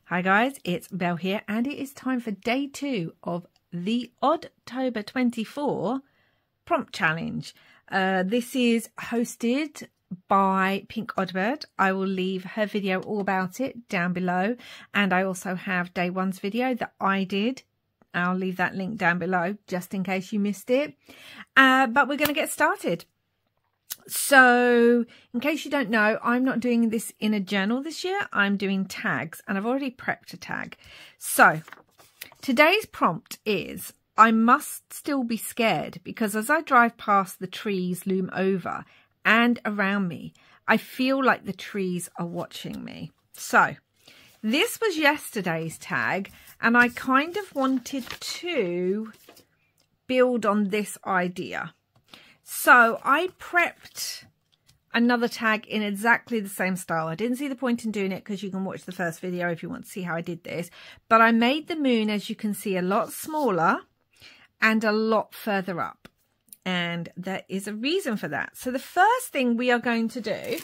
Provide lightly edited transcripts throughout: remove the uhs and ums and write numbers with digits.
Hi guys, it's Belle here and it is time for day 2 of the Oddtober 24 prompt challenge. This is hosted by Pink Oddbird. I will leave her video all about it down below, and I also have day 1's video that I did. I'll leave that link down below just in case you missed it. But we're going to get started. So in case you don't know, I'm not doing this in a journal this year. I'm doing tags, and I've already prepped a tag. So today's prompt is, I must still be scared because as I drive past the trees loom over and around me, I feel like the trees are watching me. So this was yesterday's tag, and I kind of wanted to build on this idea. So I prepped another tag in exactly the same style. I didn't see the point in doing it because you can watch the first video if you want to see how I did this. But I made the moon, as you can see, a lot smaller and a lot further up. And there is a reason for that. So the first thing we are going to do,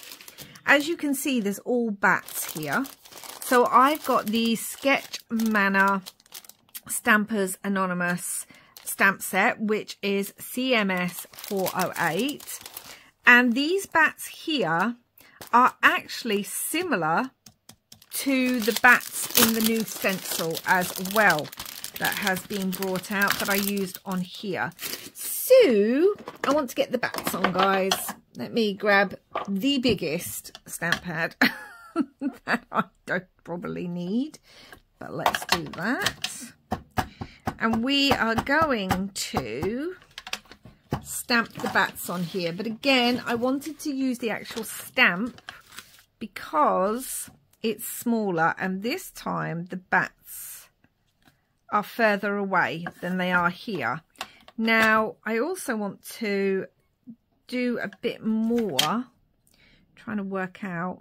as you can see, there's all bats here. So I've got the Sketch Manor Stampers Anonymous stamp set, which is CMS 408, and these bats here are actually similar to the bats in the new stencil as well that has been brought out that I used on here. So I want to get the bats on, guys. Let me grab the biggest stamp pad that I don't probably need, but let's do that. And we are going to stamp the bats on here. But again, I wanted to use the actual stamp because it's smaller. And this time the bats are further away than they are here. Now, I also want to do a bit more. Trying to work out.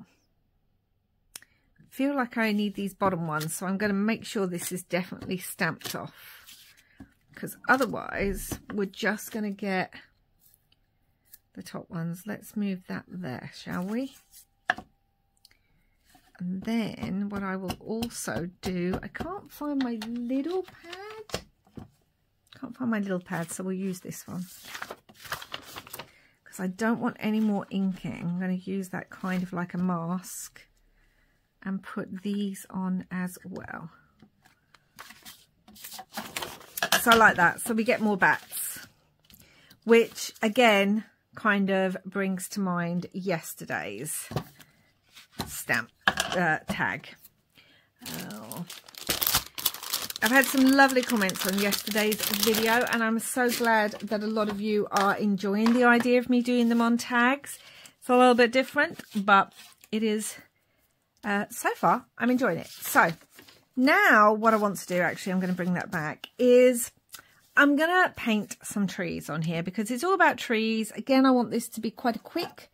I feel like I need these bottom ones. So I'm going to make sure this is definitely stamped off, because otherwise we're just going to get the top ones. Let's move that there, shall we? And then what I will also do, I can't find my little pad. Can't find my little pad, so we'll use this one. Because I don't want any more inking. I'm going to use that kind of like a mask and put these on as well. So I like that. So we get more bats, which again kind of brings to mind yesterday's stamp tag. Oh. I've had some lovely comments on yesterday's video, and I'm so glad that a lot of you are enjoying the idea of me doing them on tags. It's a little bit different, but it is, so far, I'm enjoying it. So now what I want to do, actually, I'm going to bring that back, is I'm going to paint some trees on here because it's all about trees. Again, I want this to be quite a quick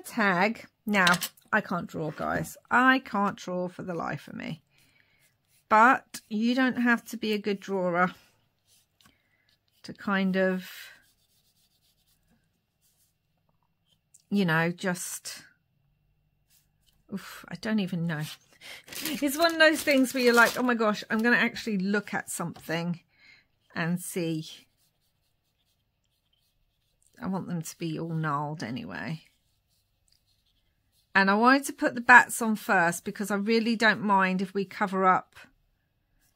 tag. Now, I can't draw, guys. I can't draw for the life of me. But you don't have to be a good drawer to kind of, you know, just... Oof, I don't even know. It's one of those things where you're like, oh my gosh, I'm going to actually look at something and see. I want them to be all gnarled anyway. And I wanted to put the bats on first because I really don't mind if we cover up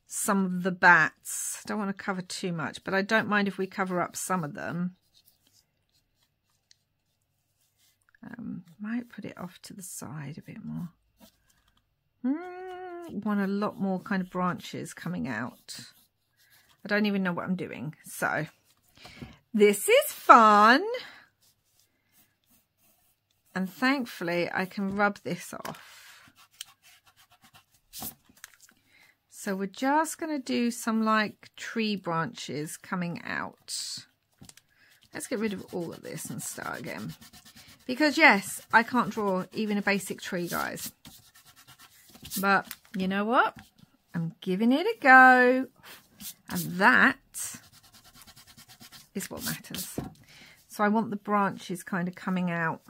some of the bats. I don't want to cover too much, but I don't mind if we cover up some of them. Might put it off to the side a bit more. Want a lot more kind of branches coming out. I don't even know what I'm doing. So this is fun. And thankfully I can rub this off. So we're just going to do some like tree branches coming out. Let's get rid of all of this and start again. Because yes, I can't draw even a basic tree, guys. But you know what? I'm giving it a go. And that is what matters. So I want the branches kind of coming out.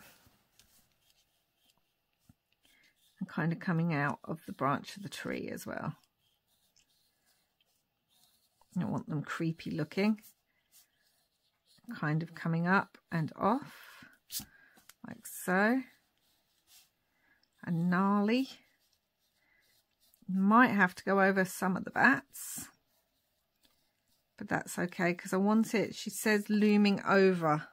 kind of coming out of the branch of the tree as well. I don't want them creepy looking. Kind of coming up and off, like so. And gnarly. Might have to go over some of the bats, but that's okay because I want it, she says, looming over.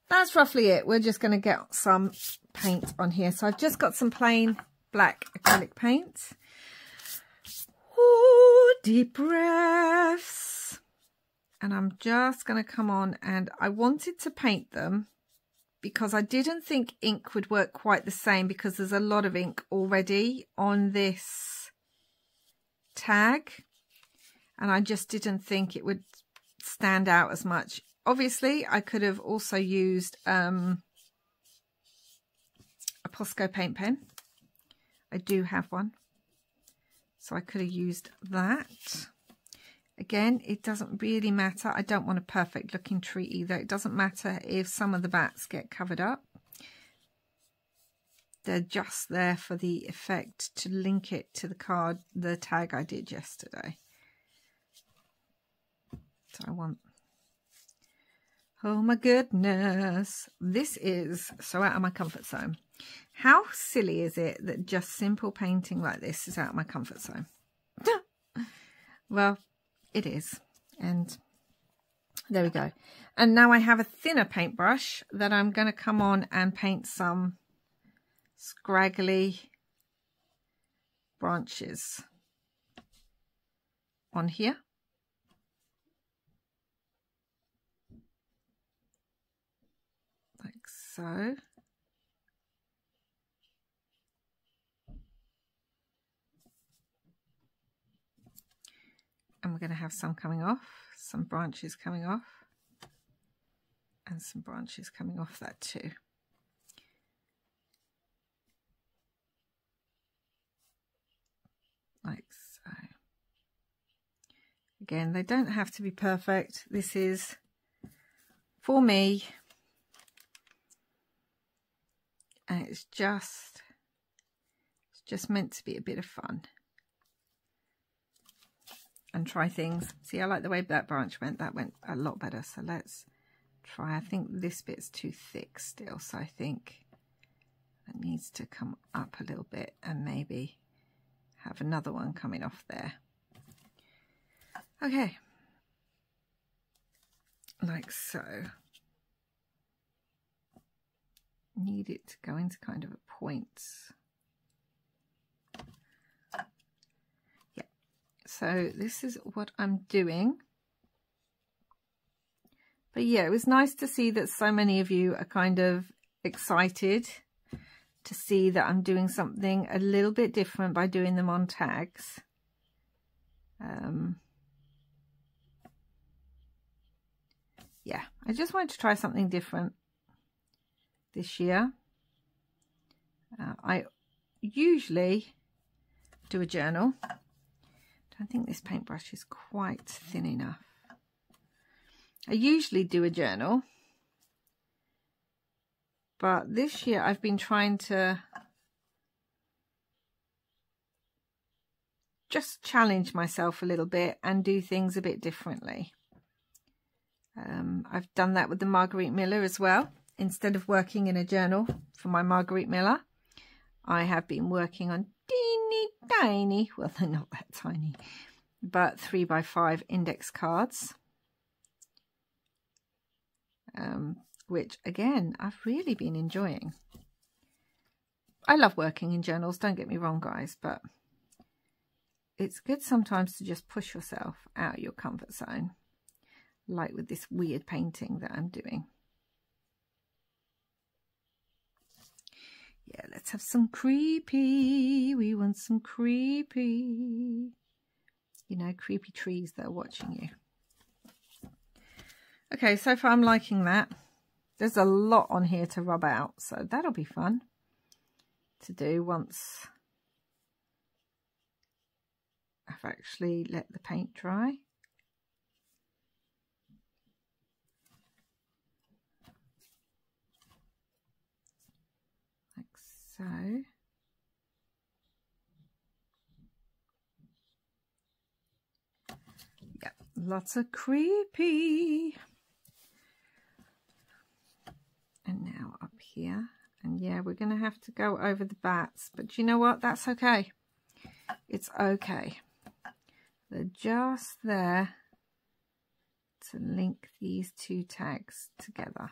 That's roughly it. We're just going to get some paint on here. So I've just got some plain black acrylic paint. Ooh, deep breaths. And I'm just going to come on, and I wanted to paint them because I didn't think ink would work quite the same because there's a lot of ink already on this tag. And I just didn't think it would stand out as much. Obviously, I could have also used a Posco paint pen. I do have one. So I could have used that. Again, it doesn't really matter. I don't want a perfect looking tree either. It doesn't matter if some of the bats get covered up. They're just there for the effect to link it to the card, the tag I did yesterday. So I want... Oh my goodness. This is so out of my comfort zone. How silly is it that just simple painting like this is out of my comfort zone? Well, it is. And there we go. And now I have a thinner paintbrush that I'm going to come on and paint some scraggly branches on here. Like so. And we're going to have some coming off, some branches coming off, and some branches coming off that too. Like so. Again, they don't have to be perfect. This is, for me, and it's just meant to be a bit of fun. And try things. See, I like the way that branch went. That went a lot better. So let's try. I think this bit's too thick still. So I think it needs to come up a little bit and maybe have another one coming off there. Okay. Like so. Need it to go into kind of a point. So this is what I'm doing. But yeah, it was nice to see that so many of you are kind of excited to see that I'm doing something a little bit different by doing them on tags. Yeah, I just wanted to try something different this year. I usually do a journal. I think this paintbrush is quite thin enough. I usually do a journal, but this year I've been trying to just challenge myself a little bit and do things a bit differently. I've done that with the Marguerite Miller as well. Instead of working in a journal for my Marguerite Miller, I have been working on teeny tiny, well, they're not that tiny, but 3x5 index cards, which again I've really been enjoying. I love working in journals, don't get me wrong guys, but it's good sometimes to just push yourself out of your comfort zone, like with this weird painting that I'm doing. Yeah, let's have some creepy. We want some creepy. You know, creepy trees that are watching you. Okay, so far I'm liking that. There's a lot on here to rub out, so that'll be fun to do once I've actually let the paint dry. Like so. Lots of creepy. And now up here. And yeah, we're going to have to go over the bats. But you know what? That's okay. It's okay. They're just there to link these two tags together.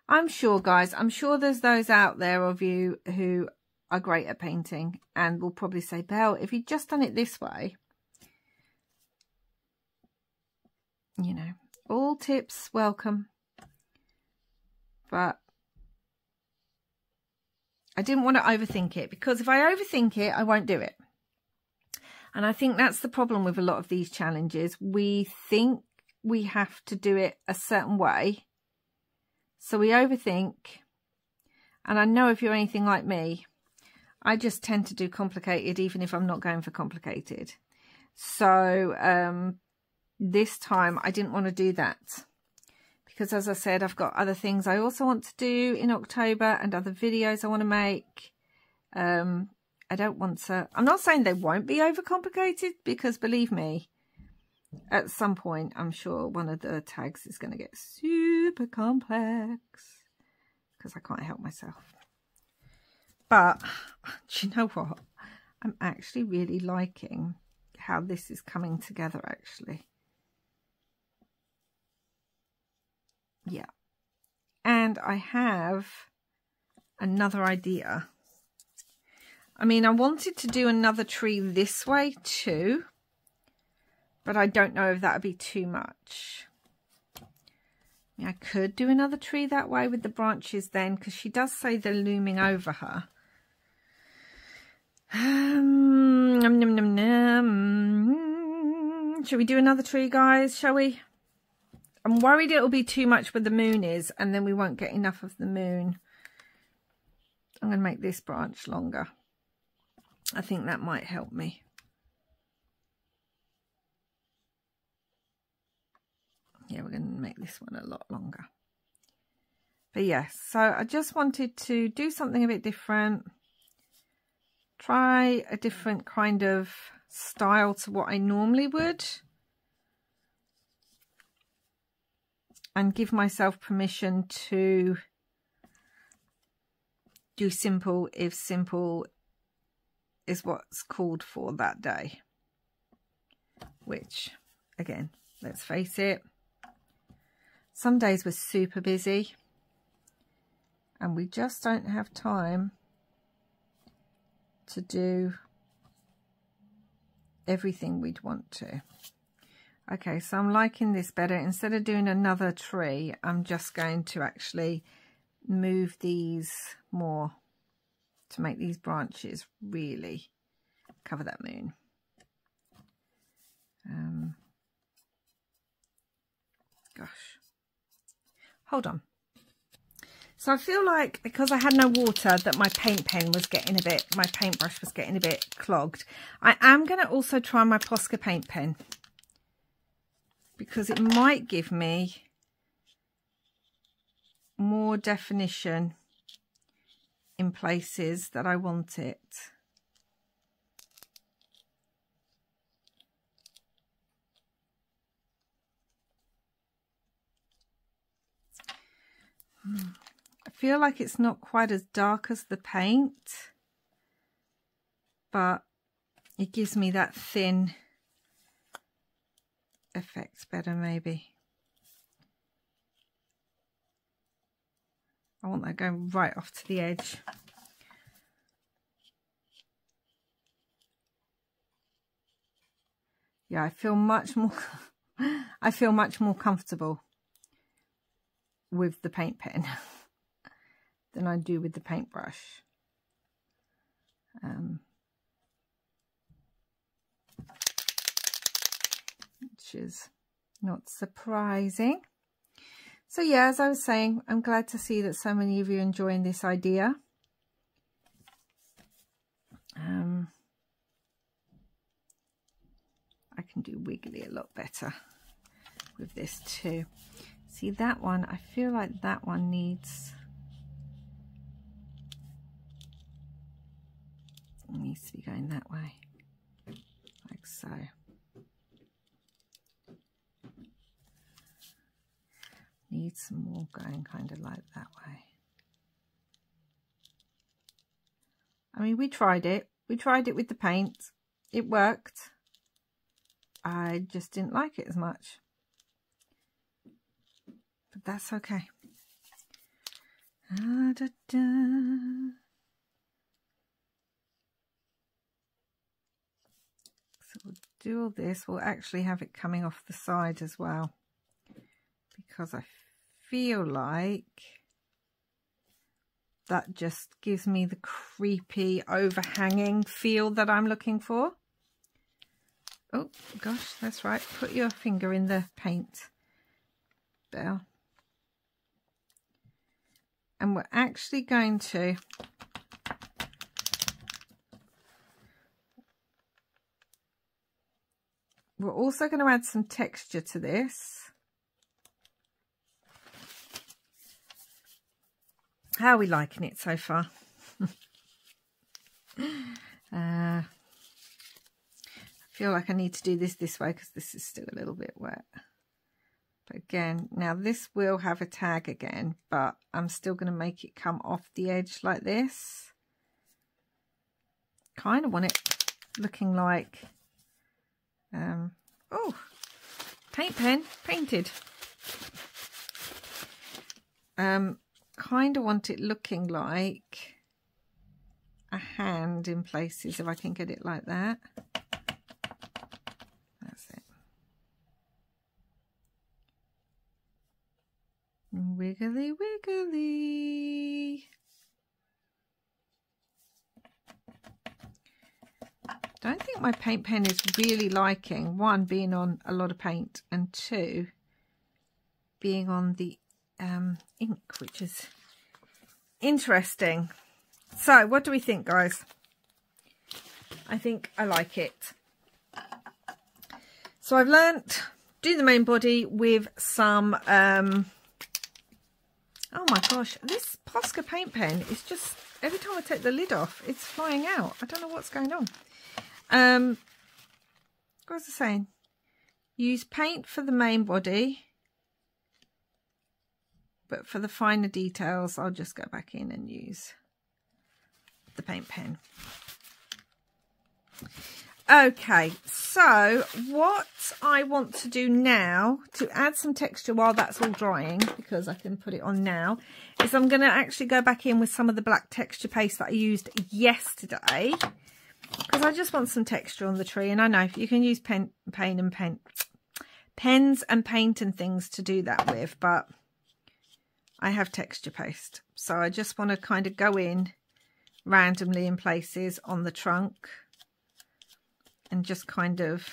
I'm sure, guys, I'm sure there's those out there of you who are great at painting and will probably say, Belle, if you'd just done it this way, you know, all tips welcome. But I didn't want to overthink it, because if I overthink it, I won't do it. And I think that's the problem with a lot of these challenges. We think we have to do it a certain way. So we overthink. And I know if you're anything like me, I just tend to do complicated even if I'm not going for complicated. So this time I didn't want to do that. Because as I said, I've got other things I also want to do in October and other videos I want to make. I don't want to... I'm not saying they won't be overcomplicated, because believe me, at some point, I'm sure one of the tags is going to get super complex because I can't help myself. But do you know what? I'm actually really liking how this is coming together, actually. Yeah. And I have another idea. I mean, I wanted to do another tree this way too, but I don't know if that would be too much. I could do another tree that way with the branches then, because she does say they're looming over her. Shall we do another tree, guys? Shall we? I'm worried it'll be too much where the moon is, and then we won't get enough of the moon. I'm going to make this branch longer. I think that might help me. Yeah, we're going to make this one a lot longer. But yes, so I just wanted to do something a bit different. Try a different kind of style to what I normally would. And give myself permission to do simple if simple is what's called for that day. Which, again, let's face it, some days we're super busy and we just don't have time to do everything we'd want to. Okay, so I'm liking this better. Instead of doing another tree, I'm just going to actually move these more to make these branches really cover that moon. Gosh. Hold on. So I feel like because I had no water that my paint pen was getting a bit, my paintbrush was getting a bit clogged. I am going to also try my Posca paint pen, because it might give me more definition in places that I want it. I feel like it's not quite as dark as the paint, but it gives me that thin effect better, maybe. I want that going right off to the edge. Yeah, I feel much more comfortable with the paint pen than I do with the paintbrush. Which is not surprising. So yeah, as I was saying, I'm glad to see that so many of you are enjoying this idea. I can do wiggly a lot better with this too. See that one, I feel like that one needs to be going that way, like so. need some more going kind of like that way. I mean, we tried it. We tried it with the paint. It worked. I just didn't like it as much. But that's okay. Da, da, da. So we'll do all this. We'll actually have it coming off the side as well, because I feel like that just gives me the creepy overhanging feel that I'm looking for. Oh gosh, that's right. Put your finger in the paint, Belle. And we're actually going to we're also going to add some texture to this. How are we liking it so far? I feel like I need to do this way because this is still a little bit wet. But again, now this will have a tag again, but I'm still going to make it come off the edge like this. Kind of want it looking like, oh, paint pen, painted. Kind of want it looking like a hand in places, if I can get it like that. That's it. Wiggly wiggly. Don't think my paint pen is really liking, one, being on a lot of paint, and two, being on the ink, which is interesting. So what do we think, guys? I think I like it. So I've learnt do the main body with some oh my gosh, this Posca paint pen is just, every time I take the lid off it's flying out. I don't know what's going on. What was I saying? Use paint for the main body, but for the finer details, I'll just go back in and use the paint pen. Okay, so what I want to do now to add some texture while that's all drying, because I can put it on now, is I'm going to actually go back in with some of the black texture paste that I used yesterday, because I just want some texture on the tree. And I know you can use pens and paint and things to do that with, but I have texture paste, so I just want to kind of go in randomly in places on the trunk and just kind of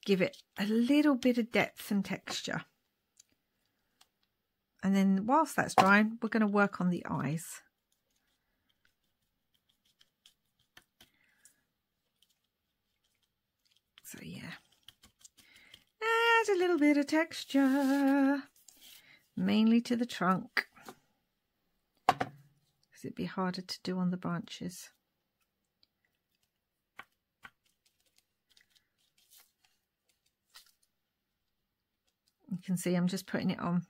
give it a little bit of depth and texture. And then whilst that's drying, we're going to work on the eyes. So yeah, add a little bit of texture, mainly to the trunk, because it'd be harder to do on the branches. You can see I'm just putting it on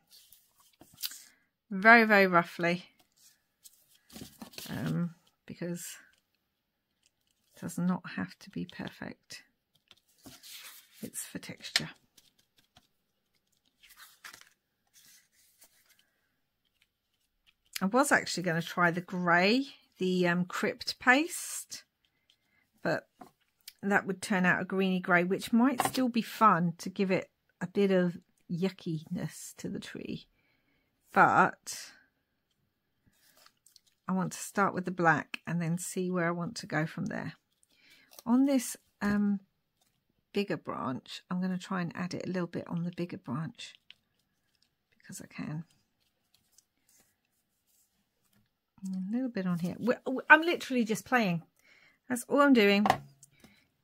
very, very roughly, because it does not have to be perfect. It's for texture. I was actually going to try the grey, the Crypt paste, but that would turn out a greeny grey, which might still be fun to give it a bit of yuckiness to the tree. But I want to start with the black and then see where I want to go from there. On this bigger branch, I'm going to try and add it a little bit on the bigger branch because I can. A little bit on here. I'm literally just playing. That's all I'm doing.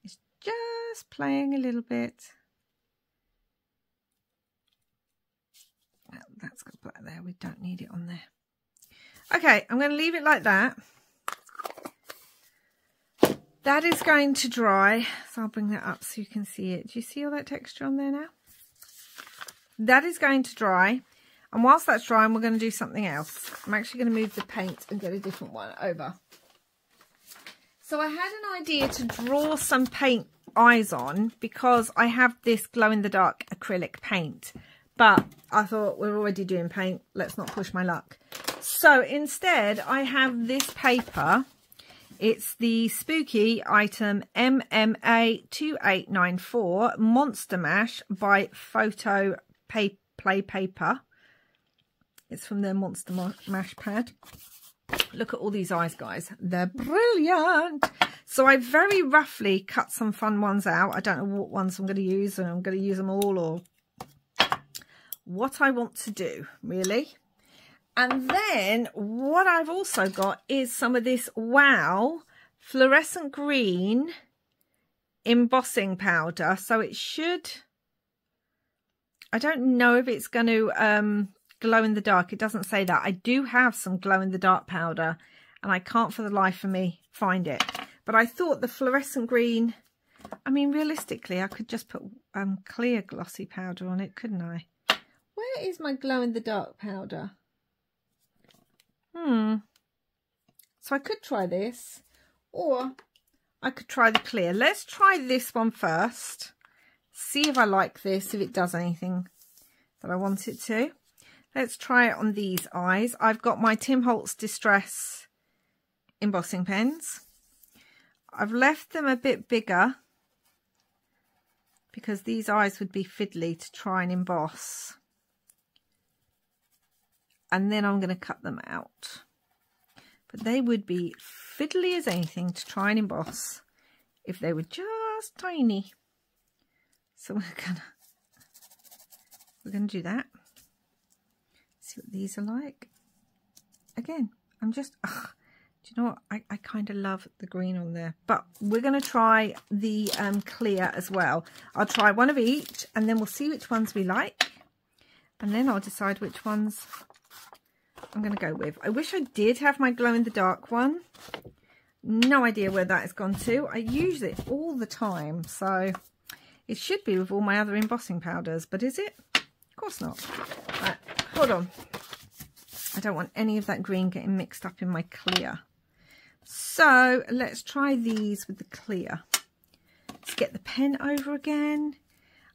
It's just playing a little bit. Well, that's got black there. We don't need it on there. Okay, I'm going to leave it like that. That is going to dry. So I'll bring that up so you can see it. Do you see all that texture on there now? that is going to dry. And whilst that's drying, we're going to do something else. I'm actually going to move the paint and get a different one over. So I had an idea to draw some paint eyes on because I have this glow-in-the-dark acrylic paint. But I thought, we're already doing paint. Let's not push my luck. So instead, I have this paper. It's the spooky item MMA 2894 Monster Mash by Photo Play Paper. It's from their Monster Mash pad. Look at all these eyes, guys. They're brilliant. So I very roughly cut some fun ones out. I don't know what ones I'm going to use, and I'm going to use them all, or what I want to do, really. And then what I've also got is some of this Wow fluorescent green embossing powder. So it should, I don't know if it's going to glow in the dark. It doesn't say that. I do have some glow in the dark powder and I can't for the life of me find it. But I thought the fluorescent green, I mean, realistically, I could just put clear glossy powder on it, couldn't I? Where is my glow in the dark powder? So I could try this, or I could try the clear. Let's try this one first. See if I like this, if it does anything that I want it to. Let's try it on these eyes. I've got my Tim Holtz Distress embossing pens. I've left them a bit bigger because these eyes would be fiddly to try and emboss. And then I'm going to cut them out. But they would be fiddly as anything to try and emboss if they were just tiny. So we're gonna do that. See what these are like. Again, I'm just, do you know what? I kind of love the green on there. But we're going to try the clear as well. I'll try one of each and then we'll see which ones we like. And then I'll decide which ones I'm going to go with. I wish I did have my glow-in-the-dark one. No idea where that has gone to. I use it all the time, so it should be with all my other embossing powders, but is it? Of course not. Right, hold on. I don't want any of that green getting mixed up in my clear. So let's try these with the clear. Let's get the pen over again.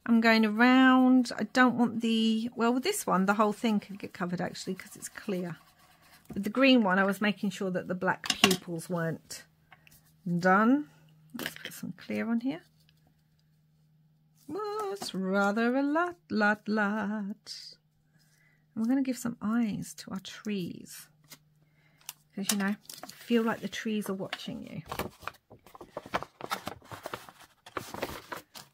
I'm going around. I don't want the, well, with this one, the whole thing could get covered actually because it's clear. With the green one, I was making sure that the black pupils weren't done. Let's put some clear on here. Well, it's rather a lot. And we're going to give some eyes to our trees. Because, you know, I feel like the trees are watching you.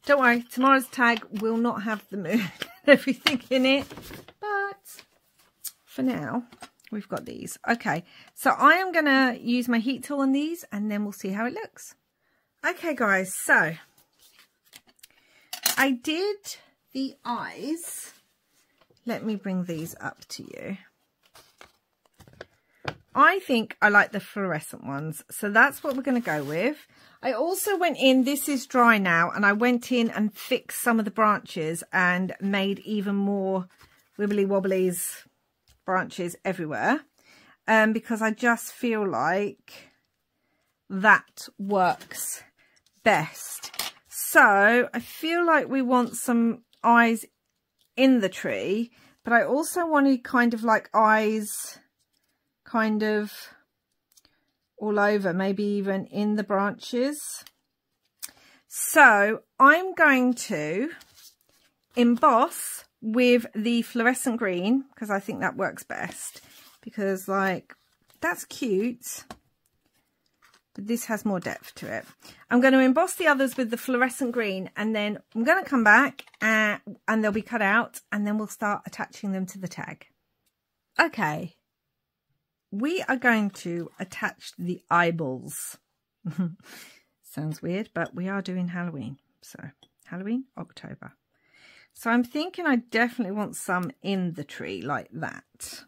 Don't worry, tomorrow's tag will not have the moon and everything in it. But for now, we've got these. Okay, so I am going to use my heat tool on these and then we'll see how it looks. Okay, guys, so I did the eyes. Let me bring these up to you. I think I like the fluorescent ones, so that's what we're going to go with. I also went in, this is dry now, and I went in and fixed some of the branches and made even more wibbly wobblies branches everywhere, because I just feel like that works best. So I feel like we want some eyes in the tree, but I also wanted kind of like eyes kind of all over, maybe even in the branches. So I'm going to emboss with the fluorescent green because I think that works best, because like that's cute, but this has more depth to it. I'm going to emboss the others with the fluorescent green, and then I'm going to come back and they'll be cut out, and then we'll start attaching them to the tag. Okay. We are going to attach the eyeballs. Sounds weird, but we are doing Halloween. So Halloween, October. So I'm thinking I definitely want some in the tree like that.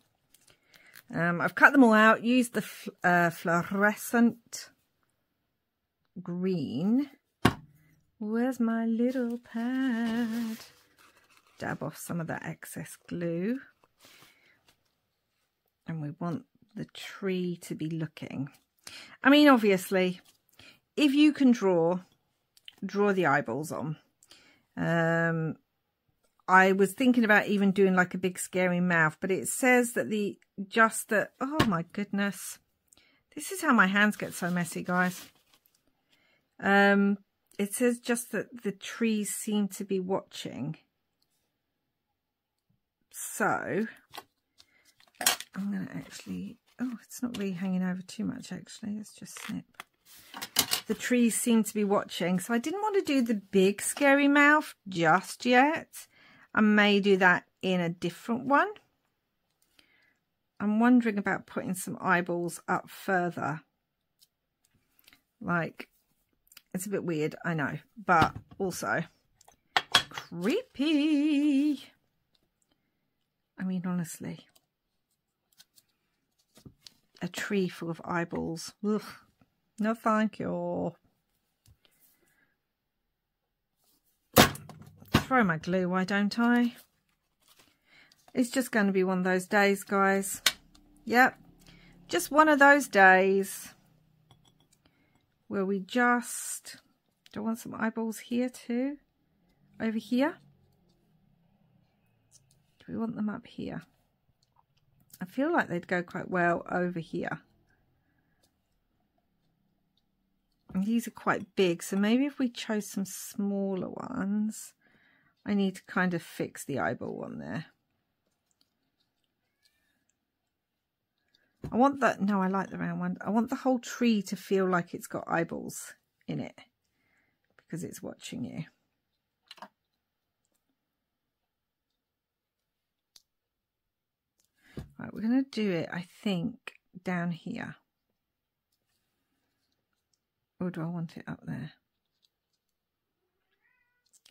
I've cut them all out, used the fluorescent green. Where's my little pad? dab off some of that excess glue. And we want the tree to be looking. I mean, obviously, if you can draw the eyeballs on. I was thinking about even doing like a big scary mouth, but it says that oh my goodness. This is how my hands get so messy, guys. It says just that the trees seem to be watching. So I'm going to actually, oh, it's not really hanging over too much actually. Let's just snip. The trees seem to be watching. So I didn't want to do the big scary mouth just yet. I may do that in a different one. I'm wondering about putting some eyeballs up further. Like, it's a bit weird, I know, but also creepy. I mean, honestly, a tree full of eyeballs. Ugh. No, thank you. Throw my glue, why don't I? It's just going to be one of those days, guys. Yep, just one of those days where we just... Do I want some eyeballs here too? Over here? Do we want them up here? I feel like they'd go quite well over here. And these are quite big, so maybe if we chose some smaller ones... I need to kind of fix the eyeball one there. I want that, no, I like the round one. I want the whole tree to feel like it's got eyeballs in it because it's watching you. Right, we're going to do it, I think, down here. Or do I want it up there?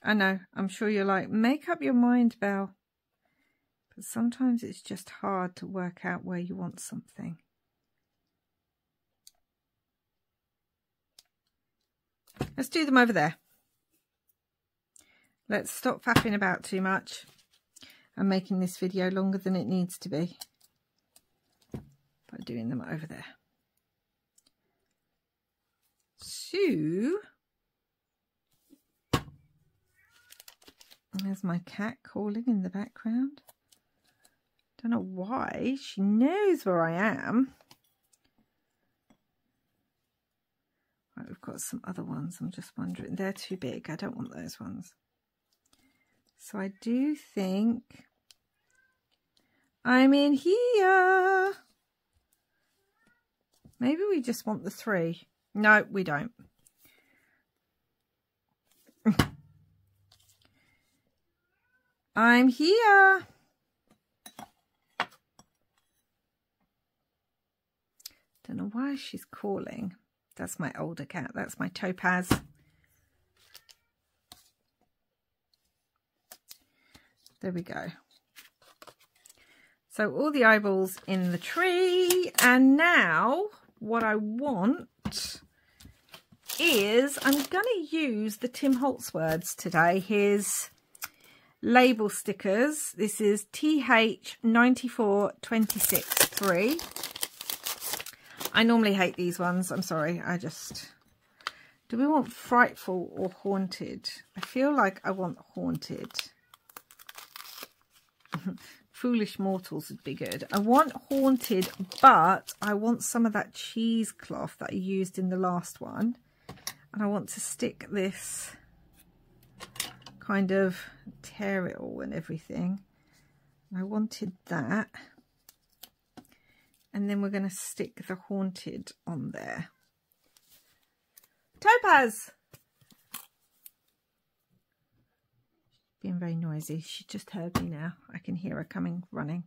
I know, I'm sure you're like, make up your mind, Belle. But sometimes it's just hard to work out where you want something. Let's do them over there. Let's stop faffing about too much and making this video longer than it needs to be by doing them over there. So... there's my cat calling in the background. Don't know why. She knows where I am. Right, we've got some other ones. I'm just wondering. They're too big. I don't want those ones. So I do think I'm in here. Maybe we just want the 3. No, we don't. I'm here. Don't know why she's calling. That's my older cat. That's my Topaz. There we go. So all the eyeballs in the tree. And now what I want is I'm going to use the Tim Holtz words today. His label stickers. This is TH94263. I normally hate these ones. I'm sorry. Do we want frightful or haunted? I feel like I want haunted. Foolish mortals would be good. I want haunted, but I want some of that cheesecloth that I used in the last one. And I want to stick this, kind of tear it all and everything. I wanted that. And then we're going to stick the haunted on there. Topaz! Being very noisy. She just heard me now. I can hear her coming, running.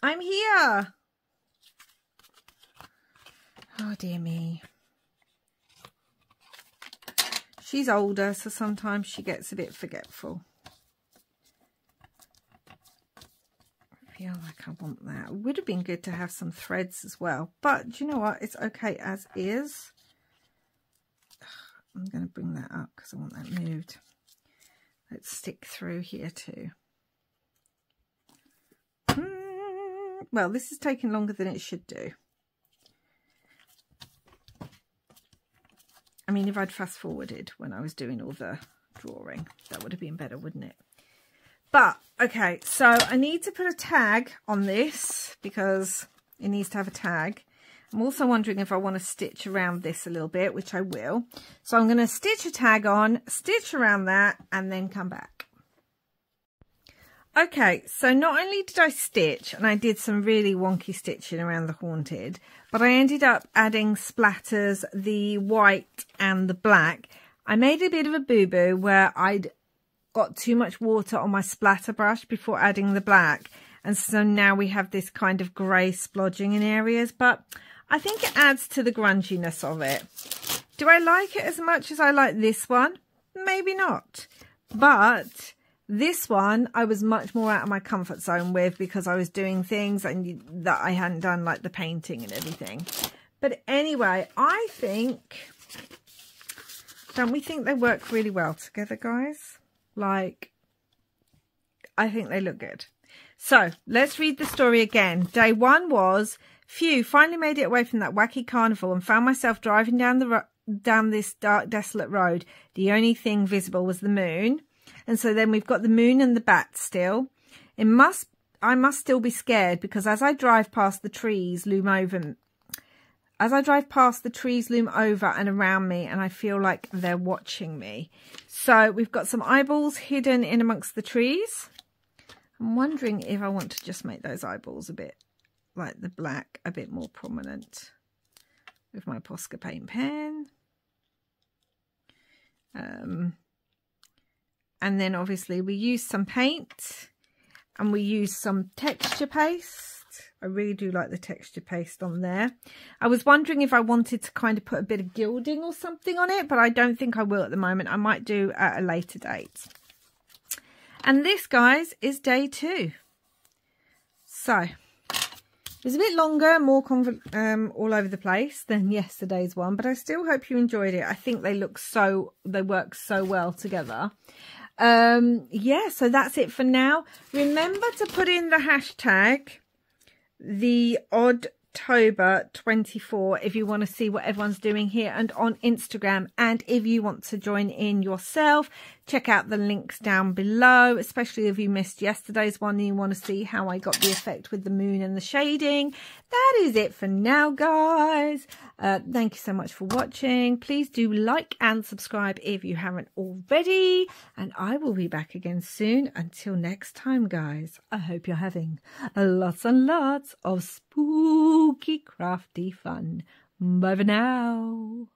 I'm here! Oh, dear me. She's older, so sometimes she gets a bit forgetful. I feel like I want that. It would have been good to have some threads as well. But do you know what? It's okay as is. I'm going to bring that up because I want that moved. Let's stick through here too. Well, this is taking longer than it should do. I mean, if I'd fast forwarded when I was doing all the drawing, that would have been better, wouldn't it? But, okay, so I need to put a tag on this because it needs to have a tag. I'm also wondering if I want to stitch around this a little bit, which I will. So I'm going to stitch a tag on, stitch around that, and then come back. Okay, so not only did I stitch, and I did some really wonky stitching around the Haunted, but I ended up adding splatters, the white and the black. I made a bit of a boo-boo where I'd got too much water on my splatter brush before adding the black. And so now we have this kind of grey splodging in areas, but I think it adds to the grunginess of it. Do I like it as much as I like this one? Maybe not. But this one I was much more out of my comfort zone with because I was doing things and that I hadn't done, like the painting and everything. But anyway, I think, don't we think they work really well together, guys? Like, I think they look good. So let's read the story again. Day 1 was, phew, finally made it away from that wacky carnival and found myself driving down this dark, desolate road. The only thing visible was the moon. And so then we've got the moon and the bat still. I must still be scared because as I drive past the trees loom over and around me, and I feel like they're watching me. So we've got some eyeballs hidden in amongst the trees. I'm wondering if I want to just make those eyeballs a bit like the black, a bit more prominent with my Posca paint pen. And then obviously we use some paint and we use some texture paste. I really do like the texture paste on there. I was wondering if I wanted to kind of put a bit of gilding or something on it, but I don't think I will at the moment. I might do at a later date. And this, guys, is day 2. So it was a bit longer, more all over the place than yesterday's one, but I still hope you enjoyed it. I think they work so well together. Yeah, so that's it for now. Remember to put in the hashtag the Oddtober24 if you want to see what everyone's doing here and on Instagram, and if you want to join in yourself, check out the links down below, especially if you missed yesterday's one and you want to see how I got the effect with the moon and the shading. That is it for now, guys. Thank you so much for watching. Please do like and subscribe if you haven't already, and I will be back again soon. Until next time, guys, I hope you're having lots and lots of spooky crafty fun. Bye for now.